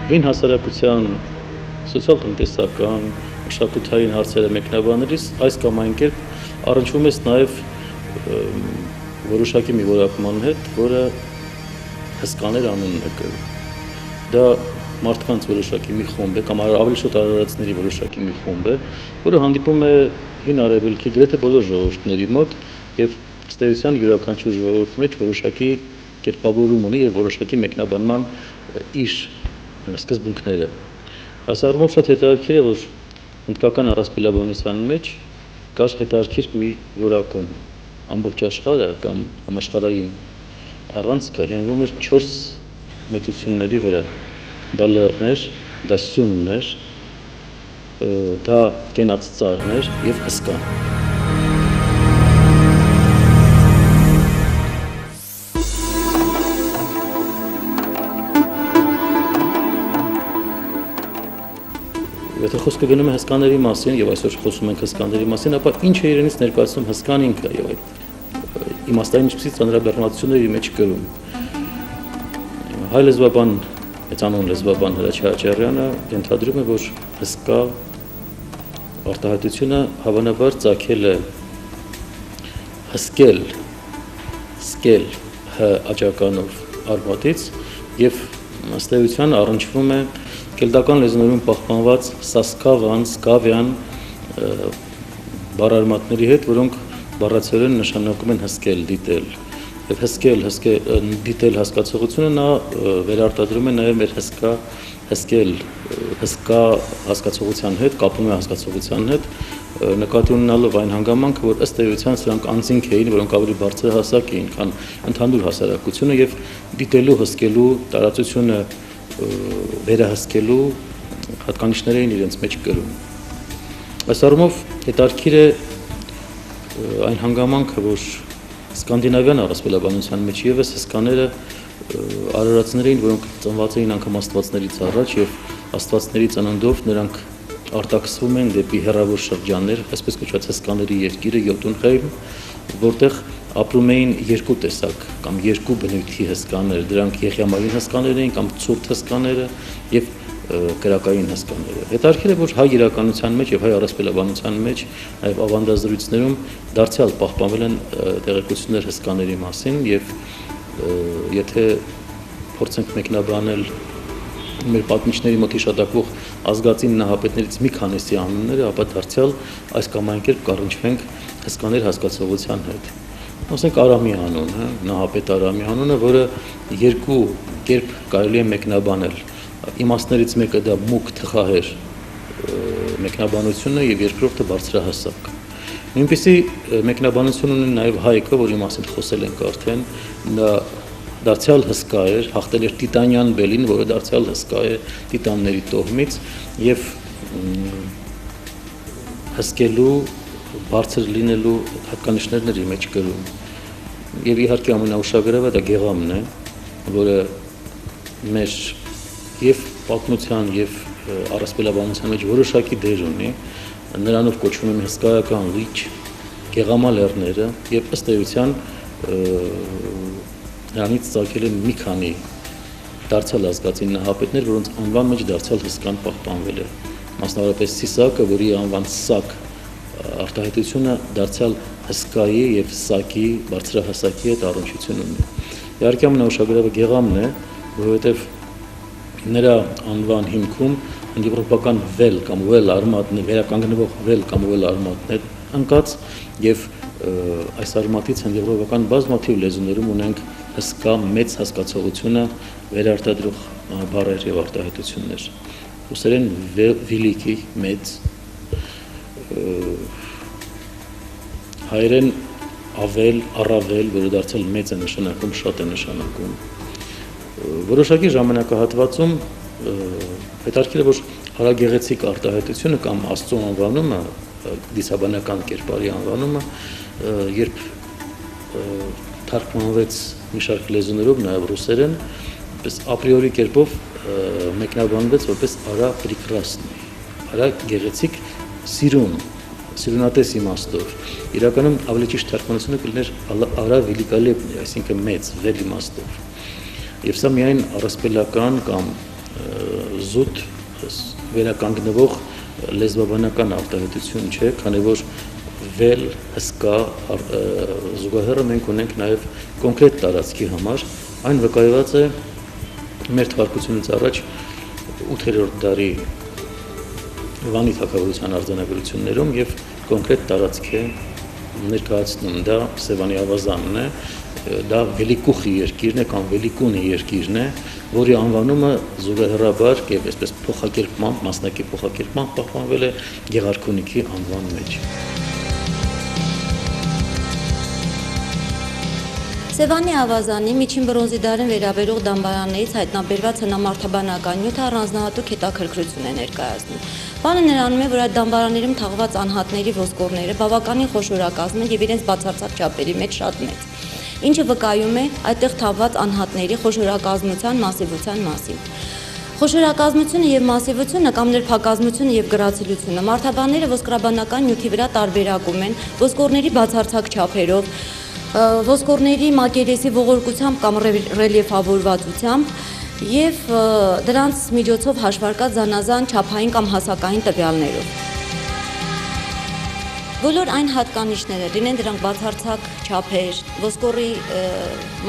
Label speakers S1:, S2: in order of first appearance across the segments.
S1: Վին հասարակության սոցիալ-տնտեսական, մշակութային հարցերը մեկնաբանելիս այս կամ այն կերպ առնչվում ես նաև որոշակի մի որակման հետ, որը հսկաներ անունն է կրում։ Դա մարդկանց որոշակի մի խումբ է, կամ ավելի շուտ արարածների որոշակի մի խումբ է, որը հանդիպում է հին արևելքի գրեթե բոլոր ժողովուրդների մոտ եւ ըստ էության յուրաքանչյուր ժողովուրդի մեջ որոշակի կերպավորում ունի եւ որոշակի մեկնաբանման իր սկզբունքները։ Հասարակական շատ հետաքրքիր է, որ հնդկական առասպելաբանության մեջ կար հետաքրքիր մի որակում, ամբողջ աշխարհը կամ համաշխարհային առանցքը հենվում էր 4 մեծությունների վրա։ Դա լեռներ, դա սյուններ, դա կենաց ծառներ եւ հսկան։ Եթե խոսքը գնում է հսկաների մասին եւ այսօր խոսում ենք հսկաների մասին, ապա ինչ է իրենից ներկայացնում հսկան ինքը եւ այդ իմաստային ինչպիսի ծանրաբեռնվածությունների մեջ կրում։ Հայ լեզվաբան, մեծանուն լեզվաբան Հրաչ Հրաչյանը ենթադրում է, որ հսկա արտահայտությունը հավանաբար ծագել է հսկել, սկել հ աջականով արմատից եւ ըստ էության առնչվում է կելտական լեզուներում պահպանված սասկավան, սկավյան բառարմատների հետ, որոնք բառացիորեն նշանակում են հսկել, դիտել։ Եվ հսկել, դիտել հասկացողությունը նա վերարտադրում է նաև մեր հսկել, հսկա հասկացողության հետ, կապում է հասկացողության հետ, նկատի ունենալով այն հանգամանքը, որ ըստ էության սրանք անձինք էին, որոնք ավելի բարձր հասակ էին, քան ընդհանուր հասարակությունը եւ դիտելու, հսկելու տարածությունը վերահսկելու հատկանիշներ էին իրենց մեջ կրում։ Այս առումով հետաքրքիր է այն հանգամանքը, որ սկանդինավյան առասպելաբանության մեջ եւս հսկաները արարածներ էին, որոնք ծնված էին անգամ աստվածներից առաջ եւ աստվածների ծննդով նրանք արտաքսվում են դեպի հեռավոր շրջաններ, այսպես կոչված հսկաների երկիրը Յոտունհեյմ, որտեղ ապրում էին երկու տեսակ կամ երկու բնույթի հսկաներ, դրանք եղյամային հսկաներ էին կամ ցուրտ հսկաները եւ կրակային հսկաները։ Հետաքրքիր է, որ հայ իրականության մեջ եւ հայ առասպելաբանության մեջ նաեւ ավանդազրույցներում դարձյալ պահպանվել են տեղեկություններ հսկաների մասին եւ եթե փորձենք մեկնաբանել մեր պատմիչների մոտ հիշատակվող ազգածին նահապետներից մի քանիսի անունները, ապա դարձյալ այս կամ այն կերպ կառնչվենք հսկաներ հասկացողության հետ։ Ասենք Արամի անուն, նահապետ Արամի անունը, որը երկու կերպ կարելի է մեկնաբանել։ Իմաստներից մեկը դա մուկ թխահեր մեկնաբանությունը եւ երկրորդը բարձրահասակ։ Նույնպիսի մեկնաբանություն ունի նաեւ Հայկը, որի մասին խոսել ենք արդեն, նա դարձյալ հսկա էր, հաղթել էր տիտանյան բելին, որը դարձյալ հսկա է տիտանների տոհմից եւ հսկելու բարձր լինելու հատկանիշներն իր մեջ կրում։ Եվ իհարկե ամենաուշագրավը դա Գեղամն է, որը մեր եւ պատմության եւ առասպելաբանության մեջ որոշակի դեր ունի, նրանով կոչվում են հսկայական լիճ, Գեղամա լեռները եւ ըստ էության նրանից ծագել են մի քանի դարձյալ ազգածին նահապետներ, որոնց անվան մեջ դարձյալ հսկան պահպանվել է։ Մասնավորապես Սիսակը, որի անվան Սակ արտահայտությունը դարձյալ հսկայի եւ Սակի բարձրահասակի հետ առնչություն ունի։ Իհարկե ամենաուշագրավը Գեղամն է, որովհետեւ նրա անվան հիմքում եվրոպական վել կամ վել արմատն է, վերականգնվող վել կամ վել արմատն է ընկած եւ այս արմատից են եվրոպական բազմաթիվ լեզուներում ունենք հսկա մեծ հասկացողությունը վերարտադրող բառեր եւ արտահայտություններ։ Ռուսերեն վիլիկի մեծ, հայերեն ավել, առավել, որը դարձյալ մեծ է նշանակում, շատ է նշանակում։ Որոշակի ժամանակահատվածում հետաքրքիր է, որ հարագեղեցիկ արտահայտությունը կամ Աստծո անվանումը, դիսաբանական կերպարի անվանումը, երբ թարգմանվեց մի շարք լեզուներով, նաև ռուսերեն, պես ապրիորի կերպով մեկնաբանվեց որպես արա պրիկրասնի, արա գեղեցիկ սիրուն, սիրունատես իմաստով։ Իրականում ավելի ճիշտ թարգմանությունը կլիներ արա վելիկալեպնի, այսինքն մեծ, վեր իմաստով։ Եվ սա միայն առասպելական կամ զուտ վերականգնվող լեզվաբանական արտահայտություն չէ, քանի որ վել հսկա զուգահեռը մենք ունենք նաև կոնկրետ տարածքի համար, այն վկայված է մեր թվարկությունից առաջ 8-րդ դարի Վանի թագավորության արձանագրություններում եւ կոնկրետ տարածք է ներկայացնում, դա Սևանի ավազանն է, դա Վելիկուխի երկիրն է կամ Վելիկունի երկիրն է, որի անվանումը զուգահեռաբար եւ այսպես փոխակերպմամբ, մասնակի փոխակերպմամբ պահպանվել է Գեղարքունիքի անվան մեջ։
S2: Սևանի ավազանի միջին բրոնզի դարին վերաբերող դամբարաններից հայտնաբերված հնամարդաբանական նյութը առանձնահատուկ հետաքրքրություն է ներկայացնում։ Բանը նրանում է, որ այդ դամբարաններում թաղված անհատների ոսկորները բավականին խոշորակազմ են եւ իրենց բացարձակ չափերի մեջ շատ մեծ, ինչը վկայում է այդտեղ թաղված անհատների խոշորակազմության մասիվության մասին։ Խոշորակազմությունը եւ մասիվությունը կամ ներփակազմությունը եւ գրացիլությունը մարդաբանները ոսկրաբանական նյութի վրա տարբերակում են ոսկորների բացարձակ չափերով, ոսկորների մակերեսի ողորկությամբ կամ ռելիեֆավորվածությամբ եւ դրանց միջոցով հաշվարկած զանազան չափային կամ հասակային տվյալներով։ Բոլոր այն հատկանիշները, լինեն դրանք բացարձակ չափեր, ոսկորի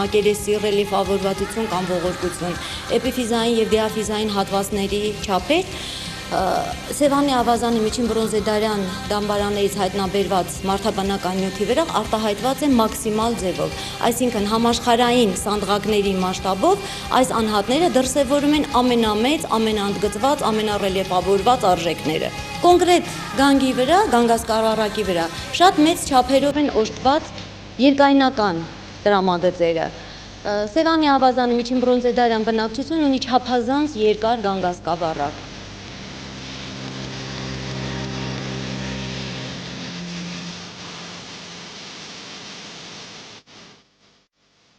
S2: մակերեսի ռելիեֆավորվածություն կամ ողորկություն, էպիֆիզային եւ դիաֆիզային հատվածների չափեր, Սևանի ավազանի միջին բրոնզեդարյան դամբարաններից հայտնաբերված մարդաբանական նյութի վրա արտահայտված է մաքսիմալ ձևով, այսինքն համաշխարհային սանդղակների մասշտաբով այս անհատները դրսևորում են ամենամեծ, ամենաընդգծված, ամենառելիեֆավորված արժեքները։ Կոնկրետ գանգի վրա, գանգասկարառակի վրա շատ մեծ չափերով են օժտված երկայնական տրամադծերը։ Սևանի ավազանի միջին բրոնզեդարյան բնակչություն ունի չափազանց երկար գանգասկավառակ։